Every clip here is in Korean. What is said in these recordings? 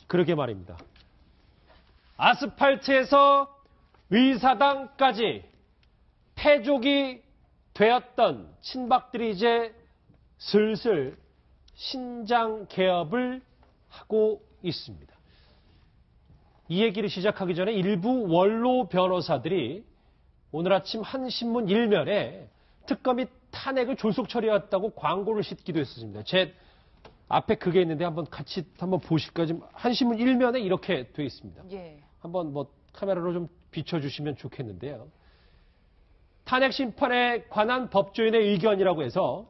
그러게 말입니다. 아스팔트에서 의사당까지 패족이 되었던 친박들이 이제 슬슬 신장 개업을 하고 있습니다. 이 얘기를 시작하기 전에 일부 원로 변호사들이 오늘 아침 한 신문 일면에 특검이 탄핵을 졸속 처리했다고 광고를 싣기도 했습니다. 제 앞에 그게 있는데 같이 보실까요? 지금 한 신문 일면에 이렇게 되어 있습니다. 예. 한번 카메라로 좀 비춰주시면 좋겠는데요. 탄핵 심판에 관한 법조인의 의견이라고 해서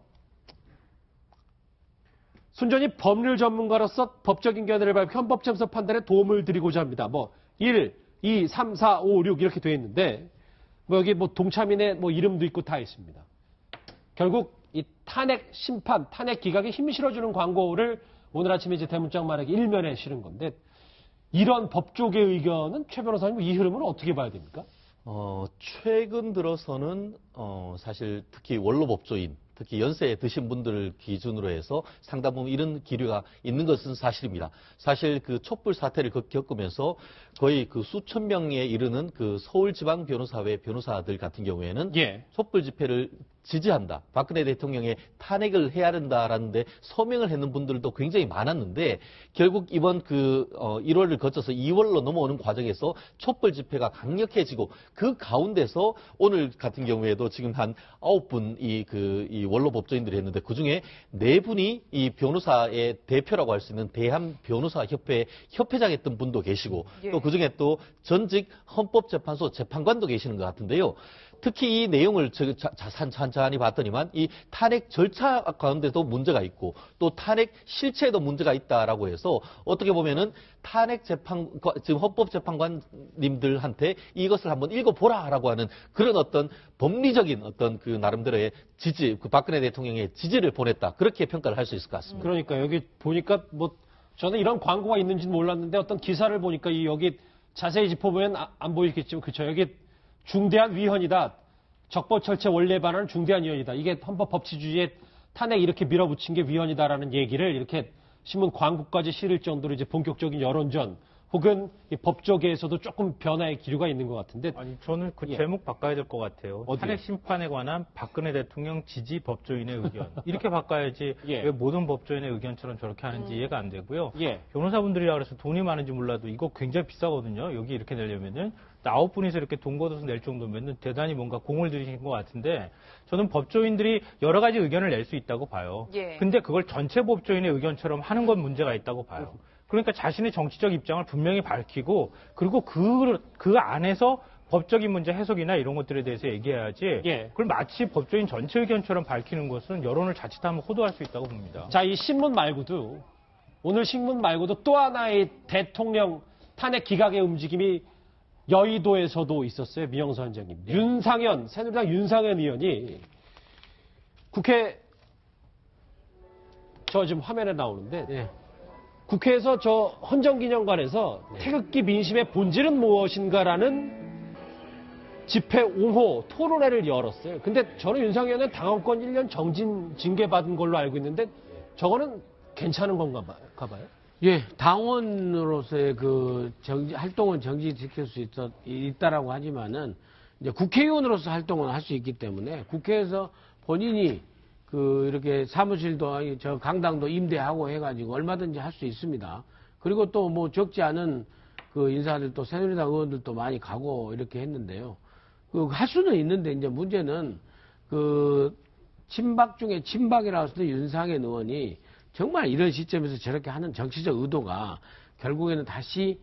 순전히 법률 전문가로서 법적인 견해를 발표 헌법재판소 판단에 도움을 드리고자 합니다. 1, 2, 3, 4, 5, 6 이렇게 되어 있는데 여기 동참인의 이름도 있고 다 있습니다. 결국 이 탄핵 심판, 탄핵 기각에 힘 실어주는 광고를 오늘 아침에 이제 대문짝 말하기 일면에 실은 건데 이런 법조계 의견은 최 변호사님 이 흐름을 어떻게 봐야 됩니까? 최근 들어서는 사실 특히 원로법조인, 특히 연세 드신 분들을 기준으로 해서 상당 부분 이런 기류가 있는 것은 사실입니다. 사실 그 촛불 사태를 겪으면서 거의 그 수천 명에 이르는 그 서울지방변호사회 변호사들 같은 경우에는 촛불 집회를 지지한다. 박근혜 대통령의 탄핵을 해야 된다라는데 서명을 했는 분들도 굉장히 많았는데 결국 이번 1월을 거쳐서 2월로 넘어오는 과정에서 촛불 집회가 강력해지고 그 가운데서 오늘 같은 경우에도 지금 한 9분 이 원로 법조인들이 했는데 그중에 4분이 이 변호사의 대표라고 할 수 있는 대한변호사협회 협회장 했던 분도 계시고 또 그중에 또 전직 헌법재판소 재판관도 계시는 것 같은데요. 특히 이 내용을 찬찬히 봤더니만 이 탄핵 절차 가운데도 문제가 있고 또 탄핵 실체에도 문제가 있다라고 해서 어떻게 보면은 탄핵 지금 헌법재판관님들한테 이것을 한번 읽어보라라고 하는 그런 어떤 법리적인 어떤 그 나름대로의 지지, 그 박근혜 대통령의 지지를 보냈다. 그렇게 평가를 할 수 있을 것 같습니다. 그러니까 여기 보니까 저는 이런 광고가 있는지는 몰랐는데 어떤 기사를 보니까 여기 자세히 짚어보면 안 보이겠지만 그쵸. 여기 중대한 위헌이다. 적법철체 원리에 반하는 중대한 위헌이다. 이게 헌법법치주의에 탄핵 이렇게 밀어붙인 게 위헌이다라는 얘기를 이렇게 신문 광고까지 실을 정도로 이제 본격적인 여론전 혹은 이 법조계에서도 조금 변화의 기류가 있는 것 같은데. 아니 저는 그 제목 바꿔야 될 것 같아요. 어디요? 탄핵 심판에 관한 박근혜 대통령 지지 법조인의 의견. 이렇게 바꿔야지 왜 모든 법조인의 의견처럼 저렇게 하는지 이해가 안 되고요. 변호사분들이라 그래서 돈이 많은지 몰라도 이거 굉장히 비싸거든요. 여기 이렇게 내려면은 9분이서 이렇게 돈 걷어서 낼 정도면 대단히 뭔가 공을 들이신 것 같은데 저는 법조인들이 여러 가지 의견을 낼 수 있다고 봐요. 근데 그걸 전체 법조인의 의견처럼 하는 건 문제가 있다고 봐요. 그러니까 자신의 정치적 입장을 분명히 밝히고 그리고 그 안에서 법적인 문제 해석이나 이런 것들에 대해서 얘기해야지 그걸 마치 법조인 전체 의견처럼 밝히는 것은 여론을 자칫하면 호도할 수 있다고 봅니다. 자, 이 신문 말고도 오늘 신문 말고도 또 하나의 대통령 탄핵 기각의 움직임이 여의도에서도 있었어요. 미영서 원장님. 윤상현, 새누리당 윤상현 의원이 국회 지금 화면에 나오는데 국회에서 헌정기념관에서 태극기 민심의 본질은 무엇인가라는 집회 옹호 토론회를 열었어요. 근데 저는 윤상현은 당원권 1년 정진 징계받은 걸로 알고 있는데 저거는 괜찮은 건가 봐요. 당원으로서의 활동은 정지시킬 수 있다라고 하지만은 이제 국회의원으로서 활동은 할 수 있기 때문에 국회에서 본인이 이렇게 사무실도 강당도 임대하고 해가지고 얼마든지 할 수 있습니다. 그리고 또 적지 않은 인사들 또 새누리당 의원들도 많이 가고 이렇게 했는데요. 할 수는 있는데 이제 문제는 친박 중에 친박이라고 해서 윤상현 의원이 정말 이런 시점에서 저렇게 하는 정치적 의도가 결국에는 다시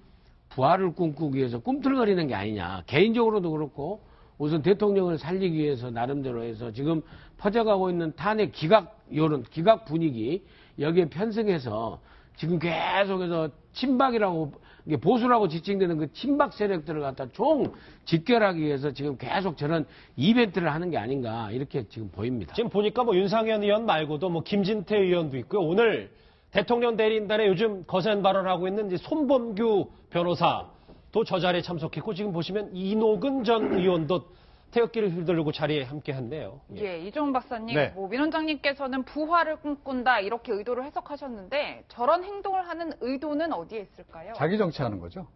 부활을 꿈꾸기 위해서 꿈틀거리는 게 아니냐. 개인적으로도 그렇고 우선 대통령을 살리기 위해서 나름대로 해서 지금 퍼져가고 있는 탄핵 기각 여론, 기각 분위기 여기에 편승해서 지금 계속해서 친박이라고 보수라고 지칭되는 그 친박 세력들을 갖다 집결하기 위해서 지금 계속 저런 이벤트를 하는 게 아닌가 이렇게 지금 보입니다. 지금 보니까 윤상현 의원 말고도 김진태 의원도 있고요. 오늘 대통령 대리인단에 요즘 거센 발언하고 있는 손범규 변호사도 저 자리에 참석했고 지금 보시면 이노근 전 의원도 태극기를 휘두르고 자리에 함께 한대요. 예, 이종훈 박사님, 네. 뭐 민원장님께서는 부활을 꿈꾼다 이렇게 의도를 해석하셨는데 저런 행동을 하는 의도는 어디에 있을까요? 자기 정치하는 거죠.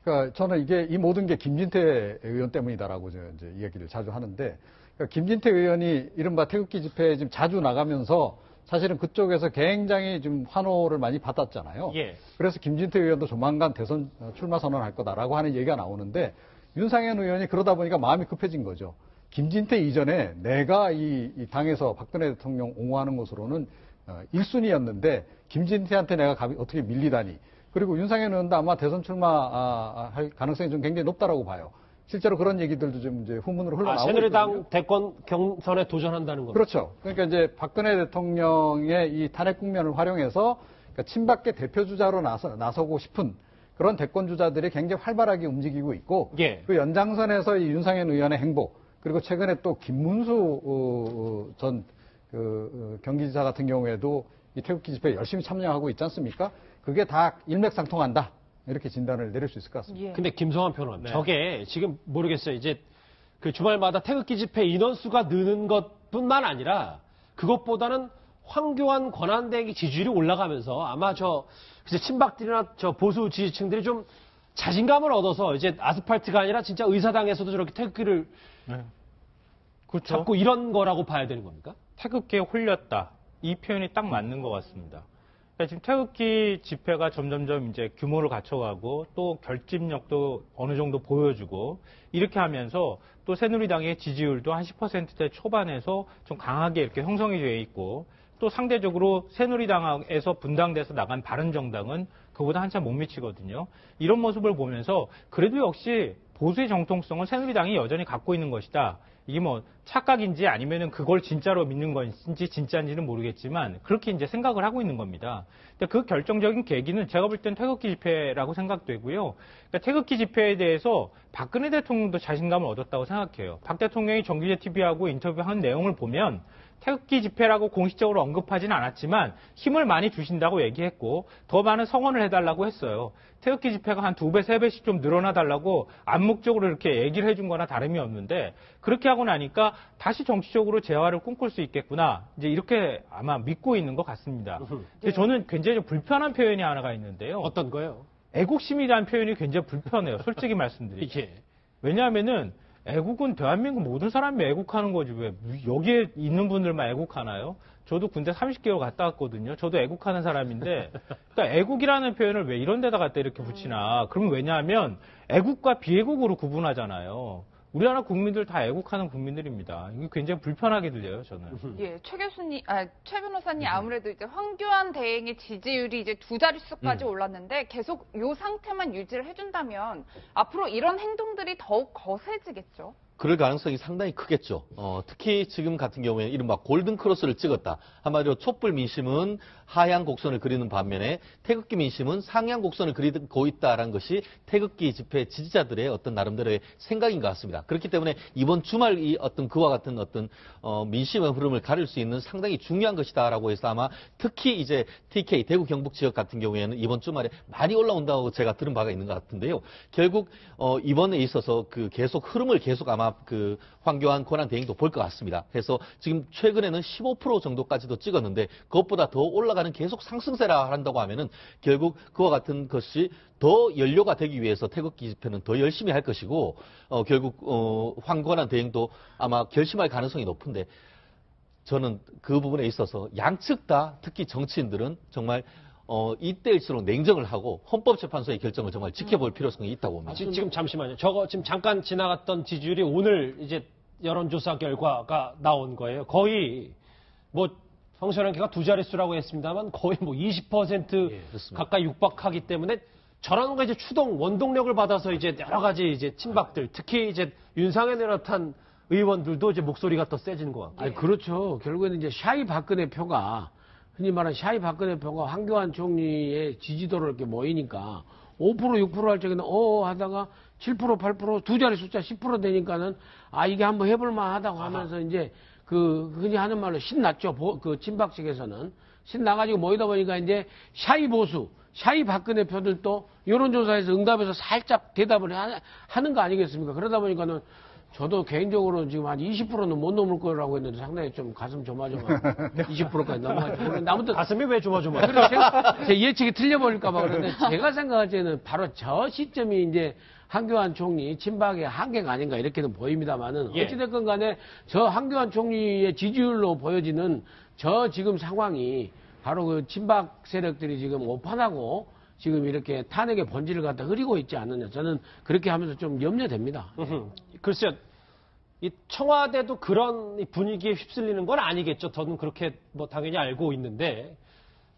그러니까 저는 이 모든 게 김진태 의원 때문이다라고 이제 이야기를 자주 하는데, 그러니까 김진태 의원이 이른바 태극기 집회에 지금 자주 나가면서 사실은 그쪽에서 굉장히 좀 환호를 많이 받았잖아요. 예. 그래서 김진태 의원도 조만간 대선 출마 선언할 거다라고 하는 얘기가 나오는데, 윤상현 의원이 그러다 보니까 마음이 급해진 거죠. 김진태 이전에 내가 이 당에서 박근혜 대통령 옹호하는 것으로는 1순위였는데 김진태한테 내가 어떻게 밀리다니. 그리고 윤상현 의원도 아마 대선 출마할 가능성이 좀 굉장히 높다라고 봐요. 실제로 그런 얘기들도 좀 이제 후문으로 흘러나오고 새누리당 있거든요. 대권 경선에 도전한다는 겁니다. 그렇죠. 그러니까 이제 박근혜 대통령의 이 탄핵 국면을 활용해서 그러니까 친박계 대표 주자로 나서고 싶은 그런 대권 주자들이 굉장히 활발하게 움직이고 있고, 예. 그 연장선에서 이 윤상현 의원의 행보, 그리고 최근에 또 김문수 전 경기지사 같은 경우에도 이 태극기 집회에 열심히 참여하고 있지 않습니까? 그게 다 일맥상통한다. 이렇게 진단을 내릴 수 있을 것 같습니다. 예. 근데 김성환 평론가, 네. 저게 지금 모르겠어요. 이제 그 주말마다 태극기 집회 인원수가 느는 것뿐만 아니라 그것보다는 황교안 권한대행의 지지율이 올라가면서 아마 친박들이나 보수 지지층들이 좀 자신감을 얻어서 이제 아스팔트가 아니라 진짜 의사당에서도 저렇게 태극기를 그렇죠. 잡고 이런 거라고 봐야 되는 겁니까? 태극기에 홀렸다. 이 표현이 딱 맞는 것 같습니다. 그러니까 지금 태극기 집회가 점점점 이제 규모를 갖춰가고 또 결집력도 어느 정도 보여주고 이렇게 하면서 또 새누리당의 지지율도 한 10%대 초반에서 좀 강하게 이렇게 형성이 되어 있고 또 상대적으로 새누리당에서 분당돼서 나간 바른정당은 그보다 한참 못 미치거든요. 이런 모습을 보면서 그래도 역시 보수의 정통성은 새누리당이 여전히 갖고 있는 것이다. 이게 뭐 착각인지 아니면은 그걸 진짜로 믿는 건지 진짜인지는 모르겠지만 그렇게 이제 생각을 하고 있는 겁니다. 근데 그 결정적인 계기는 제가 볼 땐 태극기 집회라고 생각되고요. 그러니까 태극기 집회에 대해서 박근혜 대통령도 자신감을 얻었다고 생각해요. 박 대통령이 정규제 TV하고 인터뷰한 내용을 보면 태극기 집회라고 공식적으로 언급하지는 않았지만 힘을 많이 주신다고 얘기했고 더 많은 성원을 해달라고 했어요. 태극기 집회가 한 2배, 3배씩 좀 늘어나달라고 암묵적으로 이렇게 얘기를 해준 거나 다름이 없는데 그렇게 하고 나니까 다시 정치적으로 재활을 꿈꿀 수 있겠구나. 이제 이렇게 아마 믿고 있는 것 같습니다. 근데 저는 굉장히 좀 불편한 표현이 하나가 있는데요. 어떤 거요? 애국심이라는 표현이 굉장히 불편해요. 솔직히 말씀드리죠. 이게 왜냐하면은 애국은 대한민국 모든 사람이 애국하는 거지 왜 여기에 있는 분들만 애국하나요? 저도 군대 30개월 갔다 왔거든요. 저도 애국하는 사람인데 그러니까 애국이라는 표현을 왜 이런 데다 갖다 이렇게 붙이나. 그러면 왜냐하면 애국과 비애국으로 구분하잖아요. 우리나라 국민들 다 애국하는 국민들입니다. 이게 굉장히 불편하게 들려요, 저는. 예, 최 변호사님 아무래도 이제 황교안 대행의 지지율이 이제 2자릿수까지 올랐는데 계속 이 상태만 유지를 해준다면 앞으로 이런 행동들이 더욱 거세지겠죠. 그럴 가능성이 상당히 크겠죠. 특히 지금 같은 경우에는 이른바 골든 크로스를 찍었다. 한마디로 촛불 민심은 하향 곡선을 그리는 반면에 태극기 민심은 상향 곡선을 그리고 있다라는 것이 태극기 집회 지지자들의 어떤 나름대로의 생각인 것 같습니다. 그렇기 때문에 이번 주말 이 어떤 그와 같은 어떤 민심의 흐름을 가릴 수 있는 상당히 중요한 것이다라고 해서 아마 특히 이제 TK 대구 경북 지역 같은 경우에는 이번 주말에 많이 올라온다고 제가 들은 바가 있는 것 같은데요. 결국 이번에 있어서 그 계속 흐름을 계속 아마 그 황교안 권한대행도 볼 것 같습니다. 그래서 지금 최근에는 15% 정도까지도 찍었는데 그것보다 더 올라가는 계속 상승세를 한다고 하면은 결국 그와 같은 것이 더 연료가 되기 위해서 태극기 집회는 더 열심히 할 것이고 결국 황교안 대행도 아마 결심할 가능성이 높은데 저는 그 부분에 있어서 양측 다 특히 정치인들은 정말 이때일수록 냉정을 하고 헌법재판소의 결정을 정말 지켜볼 필요성이 있다고 봅니다. 지금 잠시만요. 저거 지금 잠깐 지나갔던 지지율이 오늘 이제 여론조사 결과가 나온 거예요. 거의 뭐 황선영계가 2자릿수라고 했습니다만 거의 뭐 20% 예, 그렇습니다. 가까이 육박하기 때문에 저런 거 이제 추동 원동력을 받아서 이제 여러 가지 이제 친박들 특히 이제 윤상현을 비롯한 의원들도 이제 목소리가 더 세지는 것 같고. 아니, 그렇죠. 결국에는 이제 샤이 박근혜 표가 흔히 말하는 샤이 박근혜 표가 황교안 총리의 지지도로 이렇게 모이니까 5% 6% 할 적에는 하다가 7% 8% 두 자리 숫자 10% 되니까는 이게 한번 해볼만 하다고 하면서 이제 그 흔히 하는 말로 신났죠. 그 친박 측에서는 신나가지고 모이다 보니까 이제 샤이 보수, 샤이 박근혜 표들도 여론조사에서 응답해서 살짝 대답을 하는 거 아니겠습니까? 그러다 보니까는 저도 개인적으로 지금 한 20%는 못 넘을 거라고 했는데 상당히 좀 가슴 조마조마 20%까지 넘어가지고 그런데 아무튼 가슴이 왜 조마조마? 그래서 제 예측이 틀려버릴까봐 그런데 제가 생각할 때는 바로 저 시점이 이제 한교안 총리 친박의 한계가 아닌가 이렇게는 보입니다만은 예. 어찌됐건 간에 저 한교안 총리의 지지율로 보여지는 저 지금 상황이 바로 그 친박 세력들이 지금 오판하고 지금 이렇게 탄핵의 본질을 갖다 흐리고 있지 않느냐 저는 그렇게 하면서 좀 염려됩니다. 글쎄요. 이 청와대도 그런 분위기에 휩쓸리는 건 아니겠죠. 저는 그렇게 뭐 당연히 알고 있는데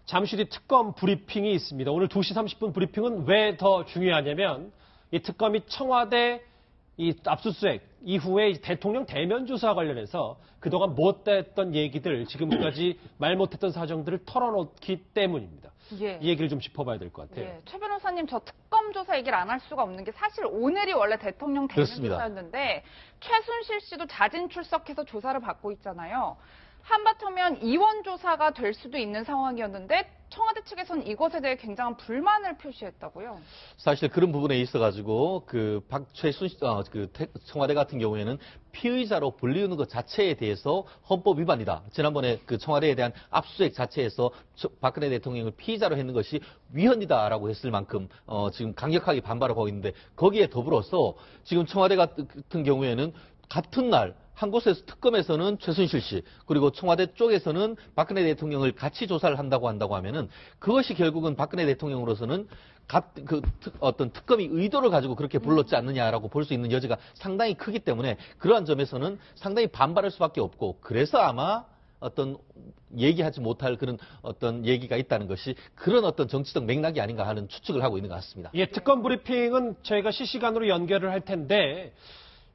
잠시 뒤 특검 브리핑이 있습니다. 오늘 2시 30분 브리핑은 왜 더 중요하냐면 이 특검이 청와대 이 압수수색 이후에 대통령 대면 조사 관련해서 그동안 못했던 얘기들 지금까지 말 못했던 사정들을 털어놓기 때문입니다. 예. 이 얘기를 좀 짚어봐야 될 것 같아요. 예, 최 변호사님 저 특검 조사 얘기를 안 할 수가 없는 게 사실 오늘이 원래 대통령 대면 그렇습니다. 조사였는데 최순실 씨도 자진 출석해서 조사를 받고 있잖아요. 한바탕면 이원 조사가 될 수도 있는 상황이었는데 청와대 측에서는 이것에 대해 굉장한 불만을 표시했다고요. 사실 그런 부분에 있어가지고 청와대 같은 경우에는 피의자로 불리우는 것 자체에 대해서 헌법 위반이다. 지난번에 그 청와대에 대한 압수수색 자체에서 박근혜 대통령을 피의자로 했는 것이 위헌이다라고 했을 만큼 지금 강력하게 반발하고 있는데 거기에 더불어서 지금 청와대 같은 경우에는 같은 날 한 곳에서 특검에서는 최순실 씨 그리고 청와대 쪽에서는 박근혜 대통령을 같이 조사를 한다고 하면은 그것이 결국은 박근혜 대통령으로서는 어떤 특검이 의도를 가지고 그렇게 불렀지 않느냐라고 볼 수 있는 여지가 상당히 크기 때문에 그러한 점에서는 상당히 반발할 수밖에 없고 그래서 아마 어떤 얘기하지 못할 그런 어떤 얘기가 있다는 것이 그런 어떤 정치적 맥락이 아닌가 하는 추측을 하고 있는 것 같습니다. 예, 특검 브리핑은 저희가 실시간으로 연결을 할 텐데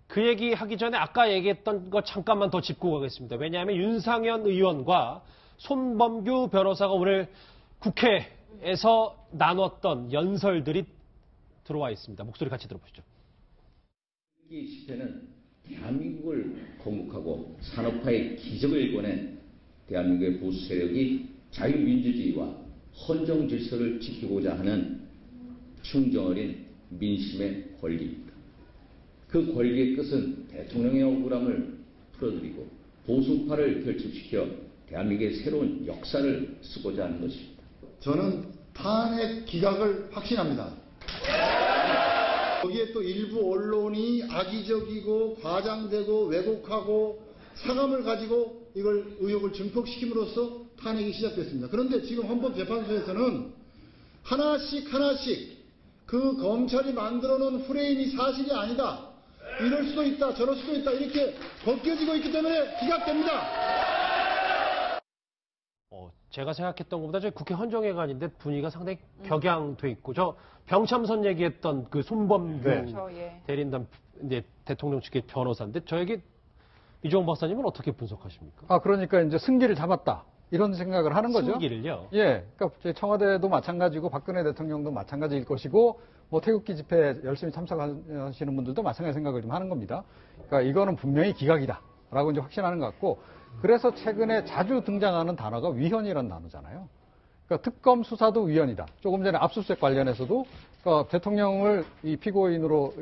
그 얘기 하기 전에 아까 얘기했던 거 잠깐만 더 짚고 가겠습니다. 왜냐하면 윤상현 의원과 손범규 변호사가 오늘 국회에서 나눴던 연설들이 들어와 있습니다. 목소리 같이 들어보시죠. 이 시대는 대한민국을 건국하고 산업화의 기적을 일궈낸 대한민국의 보수 세력이 자유민주주의와 헌정 질서를 지키고자 하는 충정어린 민심의 권리입니다. 그 권리의 끝은 대통령의 억울함을 풀어드리고 보수파를 결집시켜 대한민국의 새로운 역사를 쓰고자 하는 것입니다. 저는 탄핵 기각을 확신합니다. 거기에 또 일부 언론이 악의적이고 과장되고 왜곡하고 사감을 가지고 이걸 의혹을 증폭시킴으로써 탄핵이 시작됐습니다. 그런데 지금 헌법재판소에서는 하나씩 그 검찰이 만들어놓은 프레임이 사실이 아니다. 이럴 수도 있다, 저럴 수도 있다 이렇게 벗겨지고 있기 때문에 기각됩니다. 제가 생각했던 것보다 저희 국회 헌정회관인데 분위기가 상당히 격양돼 있고 저 병참선 얘기했던 그 손범규 그렇죠, 예. 대리인단 이제 대통령 측의 변호사인데 저에게 이종호 박사님은 어떻게 분석하십니까? 그러니까 이제 승기를 잡았다. 이런 생각을 하는 거죠. 승기를요? 예. 그러니까 청와대도 마찬가지고 박근혜 대통령도 마찬가지일 것이고 뭐 태극기 집회에 열심히 참석하시는 분들도 마찬가지 생각을 좀 하는 겁니다. 그러니까 이거는 분명히 기각이다라고 이제 확신하는 것 같고 그래서 최근에 자주 등장하는 단어가 위헌이라는 단어잖아요. 그러니까 특검 수사도 위헌이다. 조금 전에 압수수색 관련해서도 그러니까 대통령을 이 피고인으로